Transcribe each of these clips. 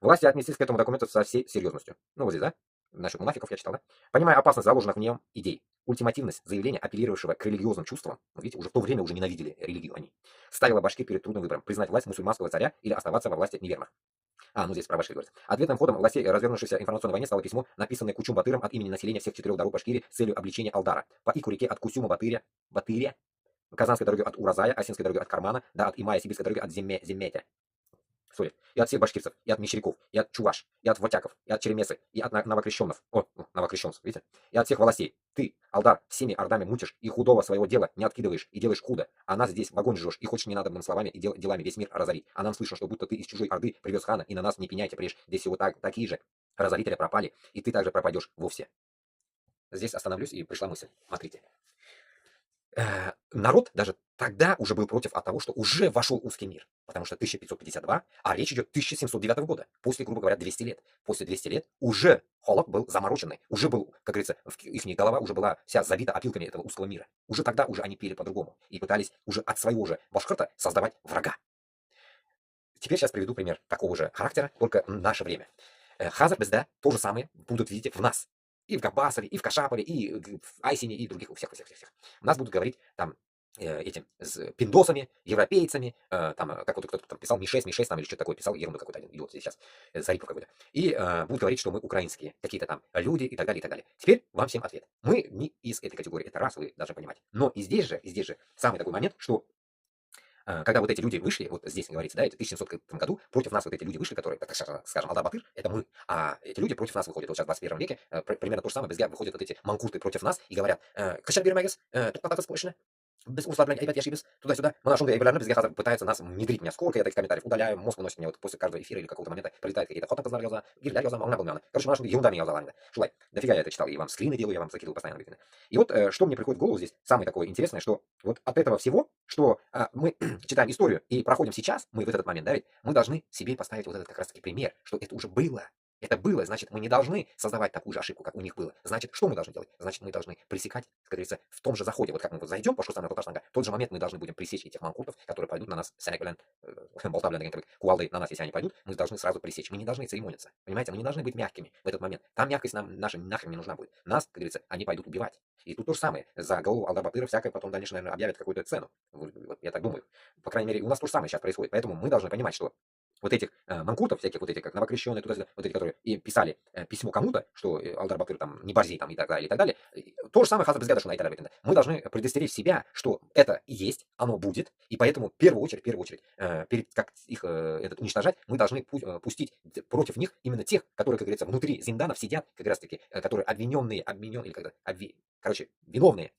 Власти отнеслись к этому документу со всей серьезностью. Ну, вот здесь, да? Насчет мунафиков я читал, да? Понимая опасность заложенных в нем идей, ультимативность заявления, апеллировавшего к религиозным чувствам, ну, видите, уже в то время уже ненавидели религию они, ставила башкир перед трудным выбором, признать власть мусульманского царя или оставаться во власти неверных. Ну здесь про Башкир говорится. Ответным ходом властей развернувшейся информационной войне стало письмо, написанное Кучум-Батыром от имени населения всех 4 даров Башкирии с целью обличения Алдара. По Ику-реке от Кусюма-Батыря, Казанской дороги от Уразая, Осинской дороги от Кармана, да от Имая, Сибирской дороги от Земметя. Сори. И от всех башкирцев, и от мещеряков, и от чуваш, и от ватяков, и от черемесы, и от новокрещенцев. Новокрещенцев, видите? И от всех властей. Ты, Алдар, всеми ордами мутишь, и худого своего дела не откидываешь, и делаешь худо. А нас здесь в огонь жжешь, и хочешь ненадобными словами и делами весь мир разорить. А нам слышно, что будто ты из чужой орды привез хана, и на нас не пеняйте, прежде здесь всего такие же разорители пропали, и ты также пропадешь вовсе. Здесь остановлюсь, и пришла мысль. Смотрите. Народ даже тогда уже был против от того, что уже вошел узкий мир, потому что 1552, а речь идет 1709 года, после, грубо говоря, 200 лет. После 200 лет уже холод был замороченный, уже был, как говорится, их голова уже была вся забита опилками этого узкого мира. Уже тогда уже они пели по-другому и пытались уже от своего же башкирта создавать врага. Теперь сейчас приведу пример такого же характера, только в наше время. Хазар безда то же самое будут видеть в нас. И в Габбасове, и в Кашапове, и в Айсине, и других, у всех. У нас будут говорить там этим с пиндосами, европейцами, там, как вот кто-то там писал, Ми-6, там, или что-то такое писал, ерунду какой-то один, идиот сейчас, Зарипов какой-то. И будут говорить, что мы украинские, какие-то там люди и так далее, и так далее. Теперь вам всем ответ. Мы не из этой категории, это раз, вы должны понимать. Но и здесь же самый такой момент, что когда вот эти люди вышли, вот здесь говорится, да, это в 1700 году, против нас вот эти люди вышли, которые, так скажем, Алдар-Батыр, это мы, а эти люди против нас выходят. Вот сейчас в 21 веке примерно то же самое, выходят вот эти манкурты против нас и говорят, «Кашар бирмагес, тут кататься спорщина, без условления, опять яшибис, туда-сюда». Мы нашли регулярно, без газа пытаются нас внедрить. Меня сколько я таких комментариев удаляю, мозг выносит мне вот после каждого эфира или какого-то момента прилетает какие-то хотан познал яза, гирля яза, могна был. Короче, мы ерунда меня язала. Шулай, дофига я это читал, и вам скрины делаю, я вам закидываю постоянно. И вот что мне приходит в голову здесь, самое такое интересное, что вот от этого всего, что мы читаем историю и проходим сейчас, мы в этот момент, да, ведь мы должны себе поставить вот этот как раз-таки пример, что это уже было. Это было, значит, мы не должны создавать такую же ошибку, как у них было. Значит, что мы должны делать? Значит, мы должны пресекать, как говорится, в том же заходе. Вот как мы вот зайдем по Шустана Татарстанга, в тот же момент мы должны будем пресечь этих манкуртов, которые пойдут на нас, болтавлян, кувалды на нас, если они пойдут, мы должны сразу пресечь. Мы не должны церемониться. Понимаете, мы не должны быть мягкими в этот момент. Там мягкость нам наша нахрен не нужна будет. Нас, как говорится, они пойдут убивать. И тут то же самое. За голову Алдар-Батыра всякое потом дальше, наверное, объявят какую-то цену. Вот я так думаю. По крайней мере, у нас то же самое сейчас происходит. Поэтому мы должны понимать, что вот этих манкуртов, всяких вот этих, как новокрещенные, туда-сюда, вот эти, которые и писали письмо кому-то, что Алдар-Батыр там не борзи там и так далее, и так далее. То же самое Хазар Безгада, что мы должны предостеречь себя, что это есть, оно будет, и поэтому в первую очередь, перед как их уничтожать, мы должны пустить против них именно тех, которые, как говорится, внутри зинданов сидят, как раз таки, которые обвиненные, или когда короче, виновные,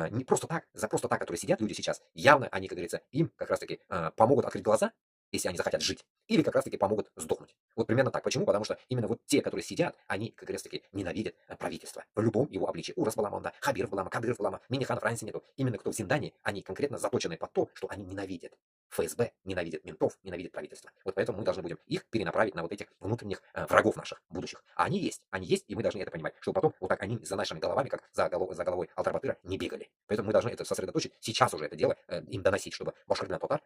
не просто так, за просто так, которые сидят люди сейчас, явно они, как говорится, им как раз таки помогут открыть глаза, если они захотят жить, или как раз-таки помогут сдохнуть. Вот примерно так. Почему? Потому что именно вот те, которые сидят, они как раз-таки ненавидят правительство в любом его обличии. Урас Балама, да, Хабиров Балама, Кадыров Балама, Миниханов разницы нету. Именно кто в Зиндане, они конкретно заточены под то, что они ненавидят ФСБ, ненавидят ментов, ненавидят правительство. Вот поэтому мы должны будем их перенаправить на вот этих внутренних врагов наших, будущих. А они есть, и мы должны это понимать, чтобы потом вот так они за нашими головами, как за головой Алтар-Батыра, не бегали. Поэтому мы должны это сосредоточить, сейчас уже это дело им доносить, чтобы Башкирдан Татар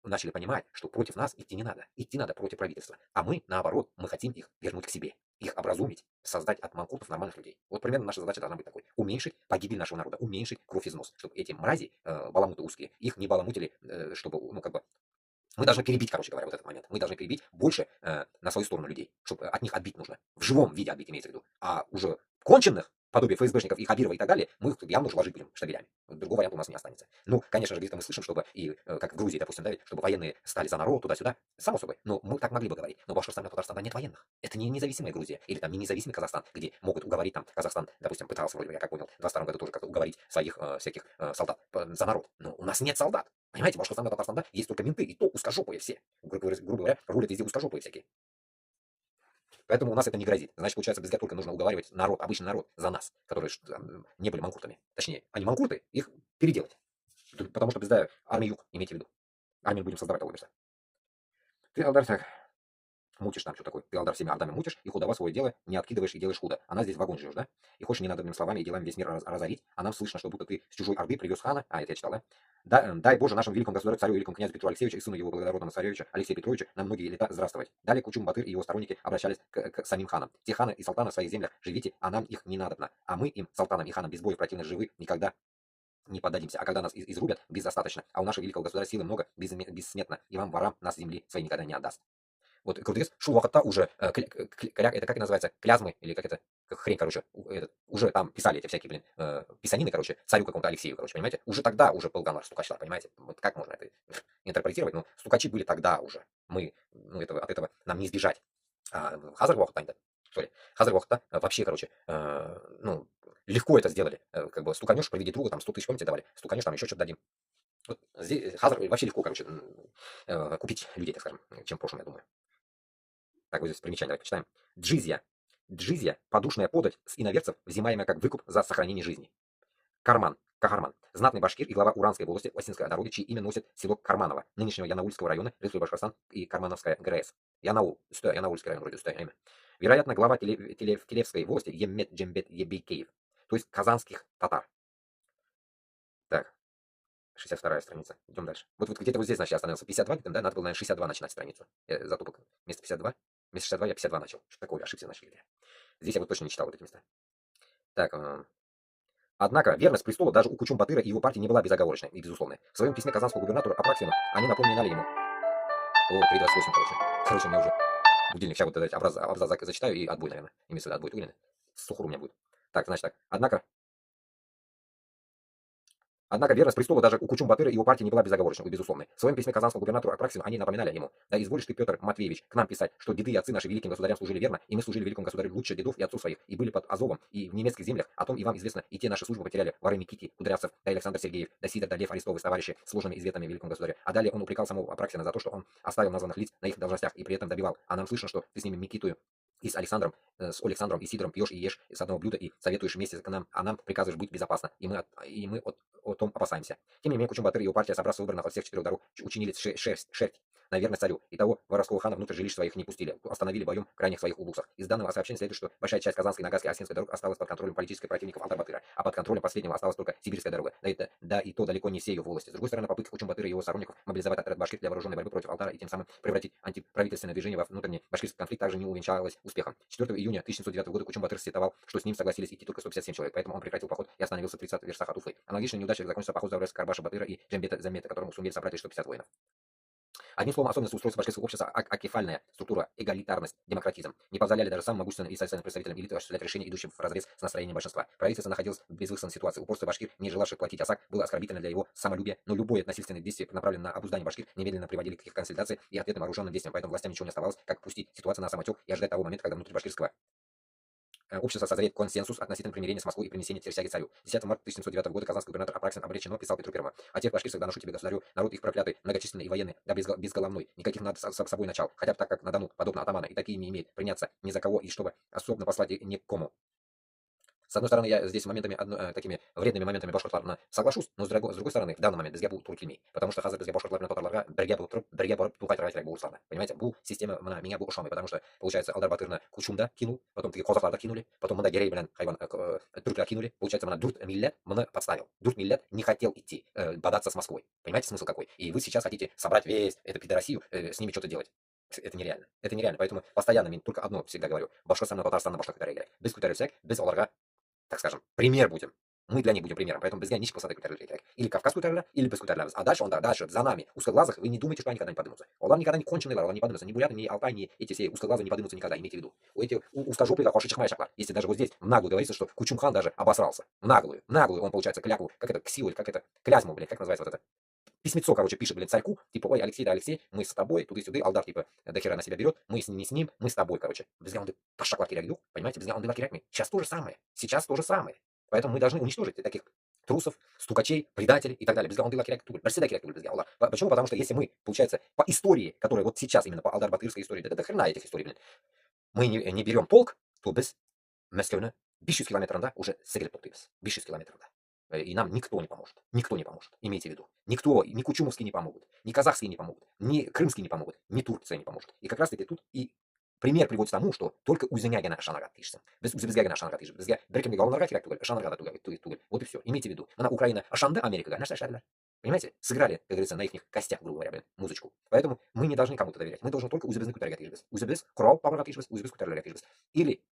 начали понимать, что против нас идти надо против правительства. А мы, наоборот, мы хотим их вернуть к себе, их образумить, создать от манкуртов нормальных людей. Вот примерно наша задача должна быть такой. Уменьшить погибель нашего народа, уменьшить кровь из нос, чтобы эти мрази, баламуты узкие, их не баламутили, чтобы, ну, как бы, мы должны перебить, короче говоря, вот этот момент. Мы должны перебить больше на свою сторону людей, чтобы от них отбить нужно. В живом виде отбить имеется в виду. А уже конченных, подобие ФСБшников и Хабирова и так далее, мы их явно уже ложить будем штабелями. Другого варианта у нас не останется. Ну, конечно же, где-то мы слышим, чтобы и, как в Грузии, допустим, да, чтобы военные стали за народ, туда-сюда. Само собой. Но мы так могли бы говорить. Но в Башкортостане и Татарстане нет военных. Это не независимая Грузия. Или там не независимый Казахстан, где могут уговорить там Казахстан, допустим, пытался, вроде бы, я как понял, в 22 году тоже как-то уговорить своих всяких солдат за народ. Но у нас нет солдат. Понимаете, Башкортостан и Татарстан, да, есть только менты, и то узкожопые все. Грубо говоря, рулят везде узкожопые всякие. Поэтому у нас это не грозит. Значит, получается, без только нужно уговаривать народ, обычный народ за нас, которые не были манкуртами. Точнее, они манкурты, их переделать. Потому что безда армия юг, имейте в виду. Армию будем создавать, Аллаберса. Ты, Алдар, так. мутишь там, что такое, ты Алдар всеми Ордами мутишь, и худого свое дело не откидываешь и делаешь худо. Она здесь в огонь живешь, да? И хочешь ненадобными словами и делами весь мир разорить, а нам слышно, что будто ты с чужой Орды привез хана, это я читал, да? Дай Боже нашему великому государю, царю, великому князю Петру Алексеевичу и сыну его благородному царевичу Алексею Петровичу на многие лета здравствовать. Далее Кучум Батыр и его сторонники обращались к самим ханам. Те ханы и султаны в своих землях живите, а нам их не надобно. А мы им, султанам и ханам, без боя противно живы, никогда не поддадимся. А когда нас изрубят, бездостаточно, а у нашего великого государя силы много, бессметно, и вам, ворам, нас земли своей никогда не отдаст. Вот Курдис шул вахта уже, это как это называется, клязмы, или как это, как хрень, короче, уже там писали эти всякие, блин, писанины, короче, царю какому-то Алексею, короче, понимаете? Уже тогда уже был Ганвар стукач, понимаете? Вот как можно это интерпретировать? Ну, стукачи были тогда уже. Мы, ну, от этого нам не избежать. А Хазар вахта, Хазар вахта вообще, короче, ну, легко это сделали. Как бы стуканешь, проведи друга, там 100 тысяч, помните, давали, стуканешь, там еще что-то дадим. Вот здесь Хазар вообще легко, короче, купить людей, так скажем, чем в прошлом, я думаю. Так, вот здесь примечание, давайте почитаем. Джизья. Джизья – подушная подать с иноверцев, взимаемая как выкуп за сохранение жизни. Карман. Кагарман. Знатный башкир и глава Уранской волости Осинской дороги, чьи имя носит село Карманово, нынешнего Янаульского района, Республика Башкортостан и Кармановская ГРС. Янаульский район, вроде, имя. Вероятно, глава Телевской волости Еммет Джембет Ебейкеев, то есть казанских татар. Так, 62-я страница. Идем дальше. Вот где-то вот здесь, значит, я остановился. 52, да, надо было, наверное, 62 начинать страницу. Я затупок. Вместо 52, вместо 62 я 52 начал. Что такое, ошибся, значит. Здесь я вот точно не читал вот эти места. Так, однако верность престолу даже у Кучум-Батыра и его партии не была безоговорочной и безусловной. В своем письме казанскому губернатору Апраксину они напоминали ему. О, 3:28, короче. Короче, у меня уже будильник. Сейчас вот этот абзац зачитаю и отбой, наверное. Имеется в виду отбой Тугина. Сухур у меня будет. Так, значит так. Однако верность престолу даже у Кучум-Батыра и его партии не была безоговорочной и безусловной. В своем письме казанскому губернатору Апраксину они напоминали ему: да изволишь ты, Петр Матвеевич, к нам писать, что деды и отцы наши великим государям служили верно, и мы служили великому государю лучше дедов и отцов своих, и были под Азовом, и в немецких землях, о том и вам известно, и те наши службы потеряли воры Микити, Кудрявцев, да Александр Сергеев, да Сидор, да Лев Арестовы, товарищи, сложными изветами великому государю. А далее он упрекал самого Апраксина за то, что он оставил названных лиц на их должностях и при этом добивал. А нам слышно, что ты с ними Микитую и с Александром и Сидором пьешь и ешь с одного блюда и советуешь вместе к нам, а нам приказываешь быть безопасно, и мы о том опасаемся. Тем не менее, Кучум-Батыр и его партия, собрав выбранных от всех 4 дорог, учинили шерсть на верность царю, и того воровского хана внутрь жилищ своих не пустили, остановили боем в крайних своих улусах. Из данного сообщения следует, что большая часть Казанской, Нагайской и Осинской дорог осталась под контролем политических противников Алдар-Батыра, а под контролем последнего осталась только Сибирская дорога, и то далеко не все ее волости. С другой стороны, попытка Кучум-Батыра и его сторонников мобилизовать отряд башкир для вооруженной борьбы против Алтара и тем самым превратить антиправительственное движение во внутренний башкирский конфликт также не увенчалась успехом. 4 июня 1709 года Кучум-Батыр сетовал, что с ним согласились идти только 157 человек, поэтому он прекратил поход и остановился в 30 верстах от Уфы. Аналогичной неудачей закончился поход Завреса, Карбаша, Батыра и Джембета Замета, которому сумели собрать 150 воинов. Одним словом, особенность устройства башкирского общества, акефальная структура, эгалитарность, демократизм не позволяли даже самым могущественным и социальным представителям элиты осуществлять решения, идущие вразрез с настроением большинства. Правительство находилось в безвыходной ситуации. Упорство башкир, не желавших платить осак, было оскорбительно для его самолюбия, но любое насильственное действие, направленное на обуздание башкир, немедленно приводили к их консолидации и ответным вооруженным действиям. Поэтому властям ничего не оставалось, как пустить ситуацию на самотек и ожидать того момента, когда внутри башкирского общество созреет консенсус относительно примирения с Москвой и принесения присяги царю. 10 марта 1709 года казанский губернатор Апраксин обречено писал Петру Первому: о тех башкирцах доношу тебе, государю, народ их проклятый, многочисленный и военный, да безголовной, никаких надо с собой начал, хотя бы так, как на Дону, подобно атамана, и такие не имеет приняться ни за кого, и чтобы особенно послать и никому. С одной стороны, я здесь моментами, такими вредными моментами башкортларна соглашусь, но с другой стороны, в данный момент безге был туркилми, потому что хазар безге башкортларна татарларга берге был тухай был славно. Понимаете, был система меня был ушами, потому что, получается, Алдар Батыр Кучумда кинул, потом такие казахларда кинули, потом мына герей, хайван, туркля кинули, получается, мына дурт миллет мына подставил. Дурт миллет не хотел идти, бодаться с Москвой. Понимаете, смысл какой? И вы сейчас хотите собрать весь эту пидорасию, с ними что-то делать. Это нереально. Это нереально. Поэтому постоянно только одно всегда говорю: Башкортостан, Татарстан, башка играй. Без кутары всяк, без Аларга, так скажем, пример будем. Мы для них будем примером. Поэтому без ничего посадок или Кавказскую террора, или без кутарля. А дальше за нами, узкоглазых, вы не думайте, что они никогда не поднимутся. Олар никогда не конченый лар, он не поднимется. Ни буряты, ни Алтай, ни эти все узкоглазые не поднимутся никогда, имейте в виду. У этих узкожопых хоши чехмая шакла. Если даже вот здесь в наглую говорится, что Кучумхан даже обосрался. В наглую он, получается, клятву, как это, ксилу, или как это, клязьму, блядь, как называется вот это. Письмецо, короче, пишет, блин, царьку, типа: ой, Алексей, да, Алексей, мы с тобой, туды-сюды, Алдар, типа, до хера на себя берет, мы не с ним, мы с тобой, короче. Безга он пошакла кирягду, понимаете, безга он дыла кирягми. Сейчас то же самое, сейчас то же самое. Поэтому мы должны уничтожить таких трусов, стукачей, предателей и так далее. Безга он дыла кирягду, барсида кирягду, безга Аллах. Почему? Потому что если мы, получается, по истории, которая вот сейчас именно по Алдар-Батырской истории, да хрена этих историй, блин, мы не берем полк, то без Москвы 500 километров, уже сыграть топтыбыз, 500 километров. И нам никто не поможет. Никто не поможет. Имейте в виду. Никто, ни кучумовские не помогут, ни казахские не помогут, ни крымские не помогут, ни Турция не поможет. И как раз таки тут и пример приводит к тому, что только үзеңәгенә ышанырга тиешсең. Без үзебезгә генә ышанырга тиешбез. Безгә беркемгә ялынырга кирәк түгел, ышанырга да түгел. Вот и все. Имейте в виду. Менә Украина ышанды Америкага, нәрсә эшләделәр? Понимаете? Сыграли, как говорится, на их костях, грубо говоря, музычку. Поэтому мы не должны кому-то доверять. Мы должны только үзебезне күтәрергә тиешбез. Үзебез корал табарга тиешбез, үзебез күтәрелергә тиешбез. Или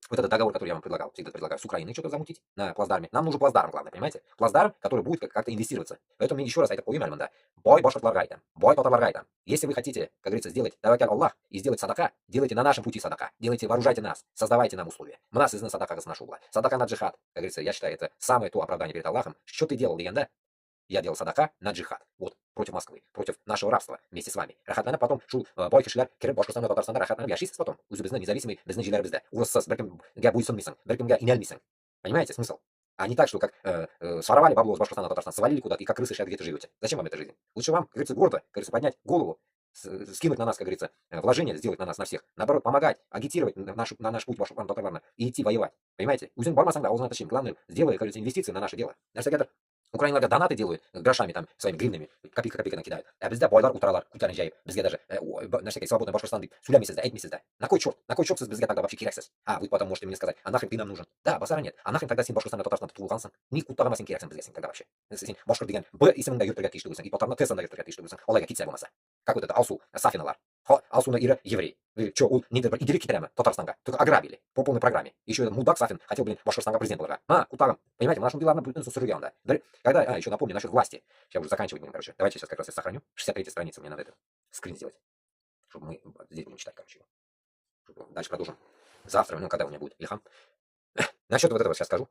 вот этот договор, который я вам предлагал, всегда предлагаю, с Украиной что-то замутить на плацдарме. Нам нужен плацдарм, главное, понимаете? Плацдарм, который будет как-то инвестироваться. Поэтому еще раз айтып коеюм да. Бой башкортларга, бой татарларга. Если вы хотите, как говорится, сделать тәвәккәл Аллах и сделать садака, делайте на нашем пути садака. Делайте, вооружайте нас, создавайте нам условия. Мына сезне садака нашу была. Садака на джихад, как говорится, я считаю, это самое то оправдание перед Аллахом. Что ты делал, легенда? Я делал садака на джихад. Вот, против Москвы, против нашего рабства вместе с вами. Рахатнана потом шул бой кешеләр кереп Башкортстанда, Татарстанда рахатнанып яшисез потом. Үзебезне независимый, безнең җилләр бездә. Урыссыз, беркемгә буйсынмыйсың, беркемгә инәлмисең. Понимаете смысл? А не так, что как своровали бабло с Башкортостана, Татарстана, свалили куда-то и как крысы сейчас где-то живете. Зачем вам эта жизнь? Лучше вам, как говорится, гордо, как говорится, поднять голову, скинуть на нас, как говорится, вложение сделать на нас, на всех. Наоборот, помогать, агитировать на наш путь Башкортостана и идти воевать. Понимаете? Үзең бармасаң да, аузыңа ташыйм. Главное, сделай, как говорится, инвестиции на наше дело. Нәрсәгәдер Украиналарга донаты делают грошами, там, своими гривнами, копейка кидают. А бездә байлар утыралар, күтәрен җәеп, безгә даже нәрсәгә свободный Башкортстан дип сөйләмисез дә, әйтмисез дә. На кой черт сез безгә тогда вообще кирәксез? А, вы потом можете мне сказать, а нахрен ты нам нужен? Да, базара нет. А нахрен тогда син Башкортстанда, Татарстанда тотылгансың? Ни куттагыма син кирәксең безгә син тогда вообще? Син башкорт дигән Б исемендә йөртергә тиешле булсаң, и потом Т-сында йөртергә тиешле булсаң, алайга китсә булмаса. Как вот это Алсу Сафиналар. Алсуны ире еврей. Что, ул нидер бер иделек китерәме Татарстанга? Только ограбили по полной программе. Еще этот мудак Сафин хотел, блин, Башкортстанга президент булырга. А, кутагым. Понимаете, нашим делам будет сырья, да. Когда, еще напомню насчет власти. Сейчас уже заканчивать будем, короче. Давайте сейчас как раз я сохраню. 63-я страница, мне надо это скрин сделать. Чтобы мы здесь будем читать, короче. Дальше продолжим. Завтра, ну, когда у меня будет Илхам. Насчет вот этого сейчас скажу.